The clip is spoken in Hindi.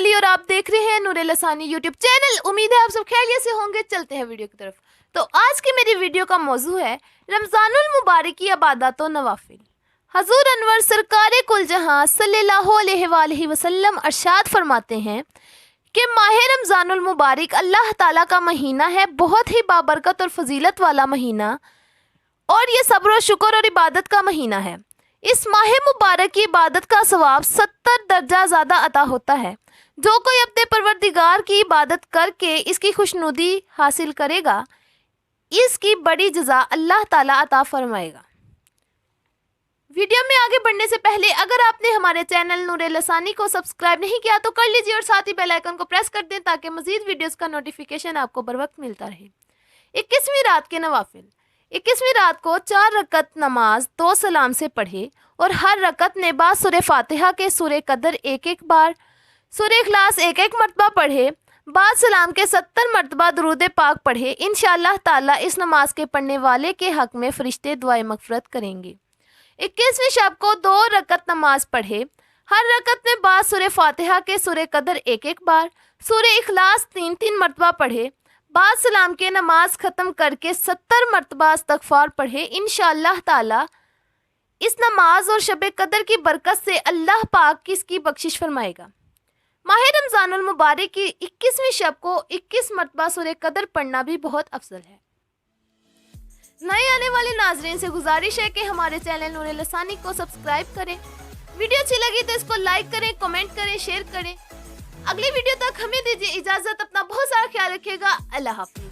अली और आप देख रहे हैं नूरे लसानी यूट्यूब चैनल। उम्मीद है आप सब खैरियत से होंगे। चलते हैं वीडियो की तरफ। तो आज की मेरी वीडियो का मौजू है रमज़ानुल मुबारक की इबादत व नवाफिल। हजूर अनवर सरकार कुल जहां सल्लल्लाहु अलैहि वसल्लम अरशाद फरमाते हैं कि माह रमज़ानुल मुबारक अल्लाह ताला का महीना है, बहुत ही बाबरकत और फजीलत वाला महीना, और ये सब्र व शुक्र और इबादत का महीना है। इस माह मुबारक की इबादत का सवाब 70 दर्जा ज़्यादा अता होता है। जो कोई अपने परवरदिगार की इबादत करके इसकी खुशनुदी हासिल करेगा, इसकी बड़ी जज़ा अल्लाह ताला अता फरमाएगा। वीडियो में आगे बढ़ने से पहले अगर आपने हमारे चैनल नूरे लसानी को सब्सक्राइब नहीं किया तो कर लीजिए और साथ ही बेल आइकन को प्रेस कर दें ताकि मज़ीद वीडियोस का नोटिफिकेशन आपको बर वक्त मिलता रहे। 21वीं रात के नवाफिल। 21वीं रात को 4 रकत नमाज 2 सलाम से पढ़े और हर रकत ने बाद सूरह फातिहा के सूरह कदर एक बार, सूरह इखलास एक मरतबा पढ़े, बाद सलाम के 70 मरतबा दुरूद पाक पढ़े। इंशाअल्लाह ताला इस नमाज के पढ़ने वाले के हक़ में फ़रिश्ते दुआए मग़फ़िरत करेंगे। 21वीं शब को 2 रकत नमाज पढ़े, हर रकत में बाद सूरह फातिहा के सूरह कदर एक बार, सूरह इखलास 3 मरतबा पढ़े, बाद सलाम के नमाज ख़त्म करके 70 मरतबा इस्तग़फ़ार पढ़े। इंशाअल्लाह ताला इस नमाज और शब कदर की बरकत से अल्लाह पाक किसकी बख्शिश फरमाएगा। माह रमज़ानुल मुबारक की 21वीं शब को 21 मरतबा सूरह कदर पढ़ना भी बहुत अफजल है। नए आने वाले नाजरीन से गुजारिश है कि हमारे चैनल नूरे लसानी को सब्सक्राइब करें। वीडियो अच्छी लगी तो इसको लाइक करें, कमेंट करें, शेयर करें। अगली वीडियो तक हमें दीजिए इजाज़त। अपना बहुत सारा ख्याल रखिएगा। अल्लाह हाफ़िज़।